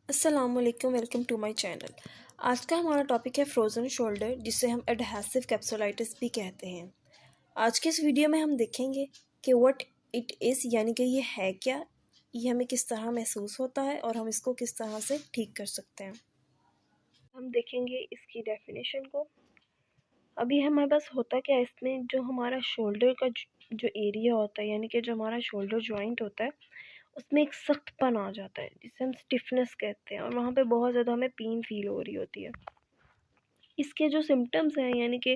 अस्सलामुअलैकुम, welcome to my channel. आज का हमारा टॉपिक है फ्रोज़न शोल्डर, जिसे हम एडहेसिव कैप्सुलाइटिस भी कहते हैं। आज के इस वीडियो में हम देखेंगे कि व्हाट इट इज़, यानी कि ये है क्या, ये हमें किस तरह महसूस होता है और हम इसको किस तरह से ठीक कर सकते हैं। हम देखेंगे इसकी डेफिनेशन को। अभी हमारे पास होता क्या है, इसमें जो हमारा शोल्डर का जो एरिया होता है, यानी कि जो हमारा शोल्डर जॉइंट होता है, उसमें एक सख्तपन आ जाता है जिसे हम स्टिफनेस कहते हैं, और वहाँ पे बहुत ज़्यादा हमें पेन फील हो रही होती है। इसके जो सिम्टम्स हैं, यानी कि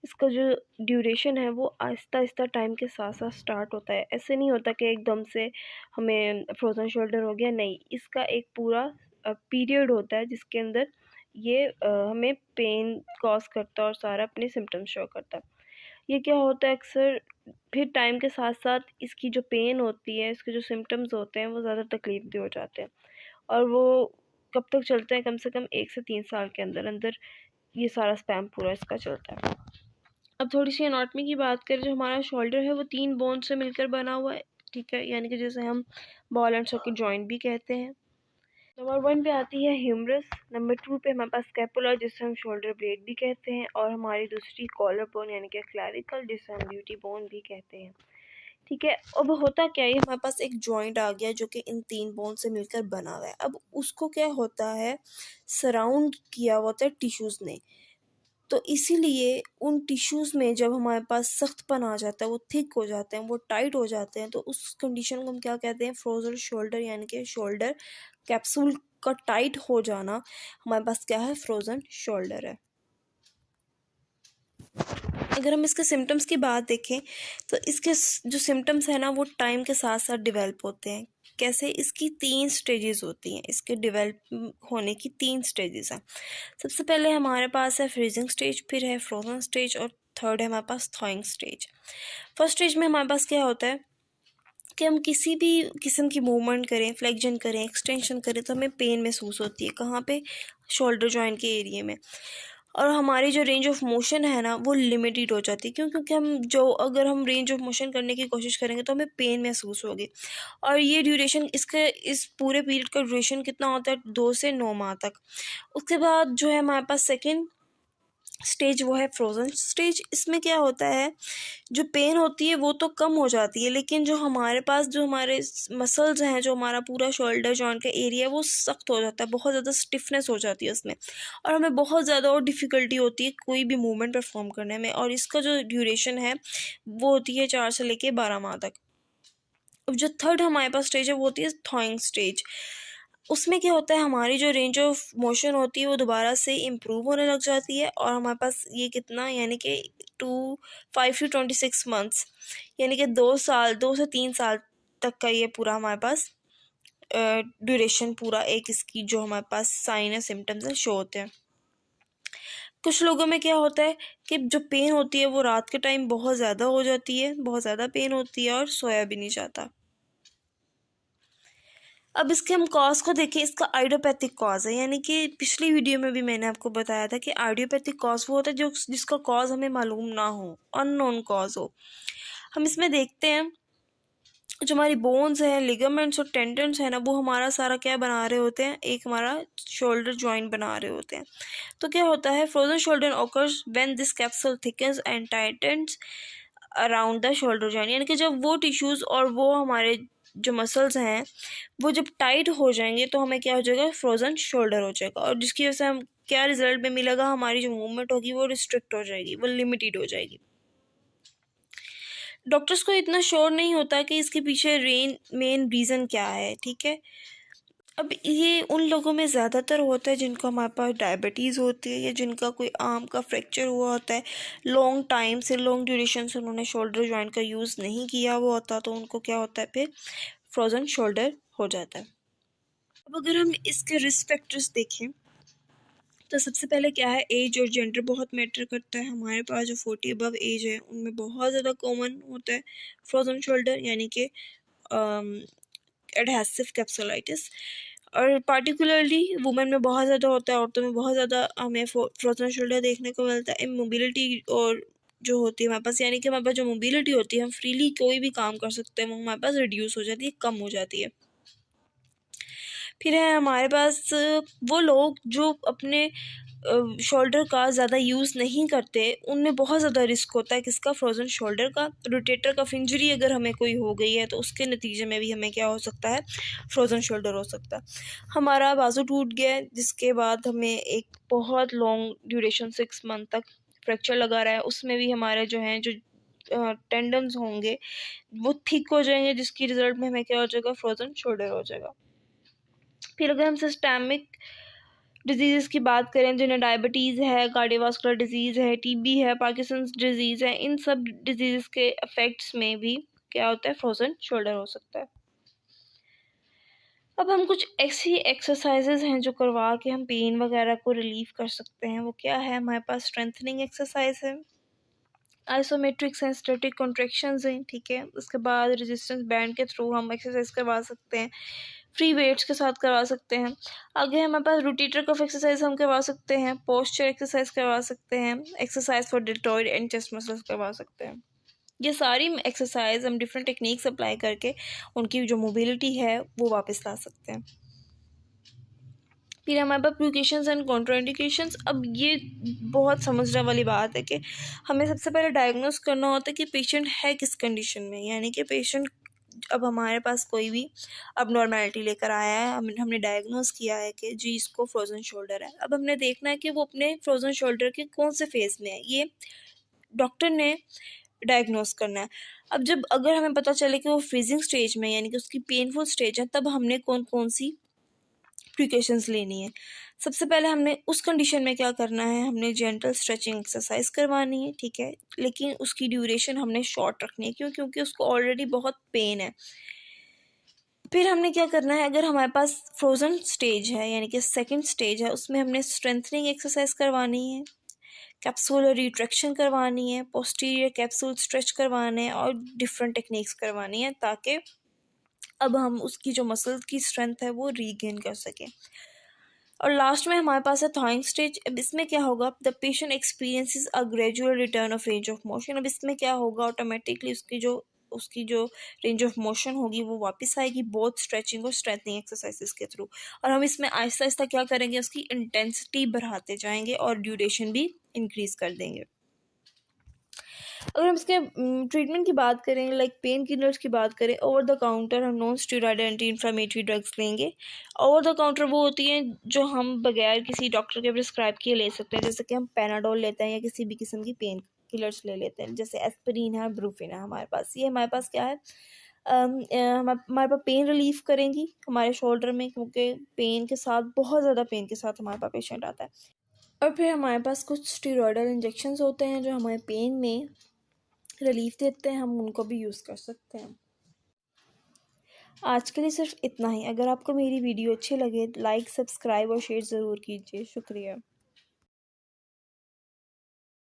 इसका जो ड्यूरेशन है, वो आहिस्ता आहिस्ता टाइम के साथ साथ स्टार्ट होता है। ऐसे नहीं होता कि एकदम से हमें फ्रोज़न शोल्डर हो गया, नहीं, इसका एक पूरा पीरियड होता है जिसके अंदर ये हमें पेन कॉज करता है और सारा अपने सिम्टम्स शो करता है। ये क्या होता है अक्सर, फिर टाइम के साथ साथ इसकी जो पेन होती है, इसके जो सिम्टम्स होते हैं, वो ज़्यादा तकलीफ हो जाते हैं, और वो कब तक चलते हैं, कम से कम 1 से 3 साल के अंदर अंदर ये सारा स्पैम पूरा इसका चलता है। अब थोड़ी सी एनाटॉमी की बात करें, जो हमारा शोल्डर है वो 3 बोन से मिलकर बना हुआ है, ठीक है, यानी कि जैसे हम बॉल एंड सॉकेट जॉइंट भी कहते हैं। नंबर 1 पे आती है ह्यूमरस। नंबर 2 पे हमारे पास स्कैपुला, जिसे हम शोल्डर ब्लेड भी कहते हैं, और हमारी दूसरी कॉलर बोन यानी कि क्लैविकल, जिसे हम ड्यूटी बोन भी कहते हैं, ठीक है। अब होता क्या है, हमारे पास एक जॉइंट आ गया जो कि इन 3 बोन से मिलकर बना हुआ है। अब उसको क्या होता है, सराउंड किया हुआ होता है टिश्यूज़ ने, तो इसीलिए उन टिश्यूज़ में जब हमारे पास सख्तपन आ जाता है, वो थिक हो जाते हैं, वो टाइट हो जाते हैं, तो उस कंडीशन को हम क्या कहते हैं, फ्रोज़न शोल्डर, यानी कि शोल्डर कैप्सूल का टाइट हो जाना हमारे पास क्या है, फ्रोज़न शोल्डर है। अगर हम इसके सिम्टम्स की बात देखें, तो इसके जो सिम्टम्स हैं ना, वो टाइम के साथ साथ डेवलप होते हैं। कैसे? इसकी 3 स्टेजेस होती हैं, इसके डेवलप होने की 3 स्टेजेस हैं। सबसे पहले हमारे पास है फ्रीजिंग स्टेज, फिर है फ्रोजन स्टेज, और थर्ड है हमारे पास थॉइंग स्टेज। फर्स्ट स्टेज में हमारे पास क्या होता है कि हम किसी भी किस्म की मूवमेंट करें, फ्लेक्जन करें, एक्सटेंशन करें, तो हमें पेन महसूस होती है। कहाँ पे? शोल्डर जॉइंट के एरिया में। और हमारी जो रेंज ऑफ मोशन है ना, वो लिमिटेड हो जाती है। क्यों? क्योंकि हम जो अगर हम रेंज ऑफ मोशन करने की कोशिश करेंगे तो हमें पेन महसूस होगी। और ये ड्यूरेशन, इसके इस पूरे पीरियड का ड्यूरेशन कितना होता है, 2 से 9 माह तक। उसके बाद जो है हमारे पास सेकेंड स्टेज, वो है फ्रोज़न स्टेज। इसमें क्या होता है, जो पेन होती है वो तो कम हो जाती है, लेकिन जो हमारे पास जो हमारे मसल्स हैं, जो हमारा पूरा शोल्डर जॉइंट का एरिया है, वो सख्त हो जाता है, बहुत ज़्यादा स्टिफनेस हो जाती है उसमें, और हमें बहुत ज़्यादा और डिफ़िकल्टी होती है कोई भी मूवमेंट परफॉर्म करने में। और इसका जो ड्यूरेशन है वो होती है 4 से लेके 12 माह तक। अब जो थर्ड हमारे पास स्टेज है वो होती है थॉइंग स्टेज। उसमें क्या होता है, हमारी जो रेंज ऑफ मोशन होती है वो दोबारा से इम्प्रूव होने लग जाती है, और हमारे पास ये कितना, यानी कि 5 to 26 मंथ्स, यानी कि 2 साल, 2 से 3 साल तक का ये पूरा हमारे पास ड्यूरेशन, पूरा एक इसकी जो हमारे पास साइन है, सिम्टम्स हैं, शो होते हैं। कुछ लोगों में क्या होता है कि जो पेन होती है वो रात के टाइम बहुत ज़्यादा हो जाती है, बहुत ज़्यादा पेन होती है, और सोया भी नहीं जाता। अब इसके हम कॉज को देखें, इसका आइडियोपैथिक कॉज है, यानी कि पिछली वीडियो में भी मैंने आपको बताया था कि आइडियोपैथिक कॉज वो होता है जो जिसका कॉज हमें मालूम ना हो, अननोन कॉज हो। हम इसमें देखते हैं, जो हमारी बोन्स हैं, लिगामेंट्स और टेंडन्स हैं ना, वो हमारा सारा क्या बना रहे होते हैं, एक हमारा शोल्डर जॉइंट बना रहे होते हैं। तो क्या होता है, frozen shoulder occurs when this capsule thickens and titans around the shoulder joint, यानी कि जब वो टिश्यूज़ और वो हमारे जो मसल्स हैं वो जब टाइट हो जाएंगे, तो हमें क्या हो जाएगा, फ्रोजन शोल्डर हो जाएगा, और जिसकी वजह से हम क्या रिजल्ट में मिलेगा, हमारी जो मूवमेंट होगी वो रिस्ट्रिक्ट हो जाएगी, वो लिमिटेड हो जाएगी। डॉक्टर्स को इतना श्योर नहीं होता कि इसके पीछे मेन रीज़न क्या है, ठीक है। अब ये उन लोगों में ज़्यादातर होता है जिनको हमारे पास डायबिटीज़ होती है, या जिनका कोई आर्म का फ्रैक्चर हुआ होता है, लॉन्ग टाइम से, लॉन्ग ड्यूरेशन से उन्होंने शोल्डर जॉइंट का यूज़ नहीं किया हुआ होता, तो उनको क्या होता है, फिर फ्रोजन शोल्डर हो जाता है। अब अगर हम इसके रिस्क फैक्टर्स देखें, तो सबसे पहले क्या है, एज और जेंडर बहुत मैटर करता है। हमारे पास जो 40 अबव एज है उनमें बहुत ज़्यादा कॉमन होता है फ्रोजन शोल्डर, यानी कि एडहेसिव कैप्सुलाइटिस, और पार्टिकुलरली वुमेन में बहुत ज़्यादा होता है, औरतों में बहुत ज़्यादा हमें फ्रोजन शोल्डर देखने को मिलता है। मोबिलिटी और जो होती है हमारे पास, यानी कि हमारे पास जो मोबिलिटी होती है, हम फ्रीली कोई भी काम कर सकते हैं, वो हमारे पास रिड्यूस हो जाती है, कम हो जाती है। फिर है हमारे पास वो लोग जो अपने शोल्डर का ज़्यादा यूज़ नहीं करते, उनमें बहुत ज़्यादा रिस्क होता है किसका, फ्रोज़न शोल्डर का। रोटेटर कफ इंजरी अगर हमें कोई हो गई है तो उसके नतीजे में भी हमें क्या हो सकता है, फ्रोज़न शोल्डर हो सकता है। हमारा बाजू टूट गया है जिसके बाद हमें एक बहुत लॉन्ग ड्यूरेशन 6 मंथ तक फ्रैक्चर लगा रहा है, उसमें भी हमारे जो हैं जो टेंडन्स होंगे वो थिक हो जाएंगे, जिसकी रिजल्ट में हमें क्या हो जाएगा, फ्रोज़न शोल्डर हो जाएगा। फिर अगर हम सिस्टेमिक डिजीज़ की बात करें, जिन्हें डायबिटीज़ है, कार्डियोवास्कुलर डिजीज़ है, टीबी है, पार्किंसंस डिजीज़ है, इन सब डिजीज़ के इफ़ेक्ट्स में भी क्या होता है, फ्रोज़न शोल्डर हो सकता है। अब हम कुछ ऐसी एक्सरसाइजेज हैं जो करवा के हम पेन वगैरह को रिलीव कर सकते हैं। वो क्या है, हमारे पास स्ट्रेंथनिंग एक्सरसाइज है, आइसोमेट्रिक्स हैं, स्टैटिक कॉन्ट्रैक्शंस हैं, ठीक है। उसके बाद रेजिस्टेंस बैंड के थ्रू हम एक्सरसाइज करवा सकते हैं, फ्री वेट्स के साथ करवा सकते हैं। आगे हमारे पास रोटेटर कफ एक्सरसाइज हम करवा सकते हैं, पोस्चर एक्सरसाइज करवा सकते हैं, exercise for deltoid and chest muscles करवा सकते हैं। ये सारी एक्सरसाइज हम डिफरेंट टेक्निक्स अप्लाई करके उनकी जो मोबिलिटी है वो वापस ला सकते हैं। फिर हमारे पास प्रिकॉशंस एंड कॉन्ट्राइंडिकेशंस। अब ये बहुत समझने वाली बात है कि हमें सबसे पहले डायग्नोस करना होता है कि पेशेंट है किस कंडीशन में, यानी कि पेशेंट अब हमारे पास कोई भी अब नॉर्मेलिटी लेकर आया है, हमने डायग्नोस किया है कि जी इसको फ्रोज़न शोल्डर है। अब हमने देखना है कि वो अपने फ्रोज़न शोल्डर के कौन से फेज़ में है, ये डॉक्टर ने डायग्नोस करना है। अब जब अगर हमें पता चले कि वो फ्रीजिंग स्टेज में, यानी कि उसकी पेनफुल स्टेज है, तब हमने कौन कौन सी प्रिकॉशंस लेनी है। सबसे पहले हमने उस कंडीशन में क्या करना है, हमने जेंटल स्ट्रेचिंग एक्सरसाइज करवानी है, ठीक है, लेकिन उसकी ड्यूरेशन हमने शॉर्ट रखनी है। क्यों? क्योंकि उसको ऑलरेडी बहुत पेन है। फिर हमने क्या करना है, अगर हमारे पास फ्रोज़न स्टेज है यानी कि सेकंड स्टेज है, उसमें हमने स्ट्रेंथनिंग एक्सरसाइज करवानी है, कैप्सूलर रिट्रैक्शन करवानी है, पोस्टीरियर कैप्सूल स्ट्रेच करवाने हैं और डिफरेंट टेक्निक्स करवानी है, ताकि अब हम उसकी जो मसल्स की स्ट्रेंथ है वो रीगेन कर सकें। और लास्ट में हमारे पास है थॉइंग स्टेज। अब इसमें क्या होगा, the patient experiences a gradual return of range of motion. अब इसमें क्या होगा, ऑटोमेटिकली उसकी जो रेंज ऑफ मोशन होगी वो वापस आएगी, बोथ स्ट्रेचिंग और स्ट्रेंथनिंग एक्सरसाइजेस के थ्रू। और हम इसमें आहिस्ता आहिस्ता क्या करेंगे, उसकी इंटेंसिटी बढ़ाते जाएंगे और ड्यूरेशन भी इंक्रीज कर देंगे। अगर हम इसके ट्रीटमेंट की बात करें, लाइक पेन किलर्स की बात करें, ओवर द काउंटर हम non steroid anti inflammatory drugs लेंगे। ओवर द काउंटर वो होती हैं जो हम बगैर किसी डॉक्टर के प्रिस्क्राइब किए ले सकते हैं, जैसे कि हम पैनाडोल लेते हैं या किसी भी किस्म की पेन किलर्स ले लेते हैं, जैसे एस्पिरिन है, ब्रूफिन है। हमारे पास ये हमारे पास क्या है, हमारे पास पेन रिलीफ करेंगी हमारे शोल्डर में, क्योंकि पेन के साथ, बहुत ज़्यादा पेन के साथ हमारे पास पेशेंट आता है। और फिर हमारे पास कुछ स्टेरॉयडल इंजेक्शंस होते हैं जो हमारे पेन में रिलीफ देते हैं, हम उनको भी यूज़ कर सकते हैं। आज के लिए सिर्फ इतना ही। अगर आपको मेरी वीडियो अच्छी लगे, लाइक, सब्सक्राइब और शेयर ज़रूर कीजिए। शुक्रिया।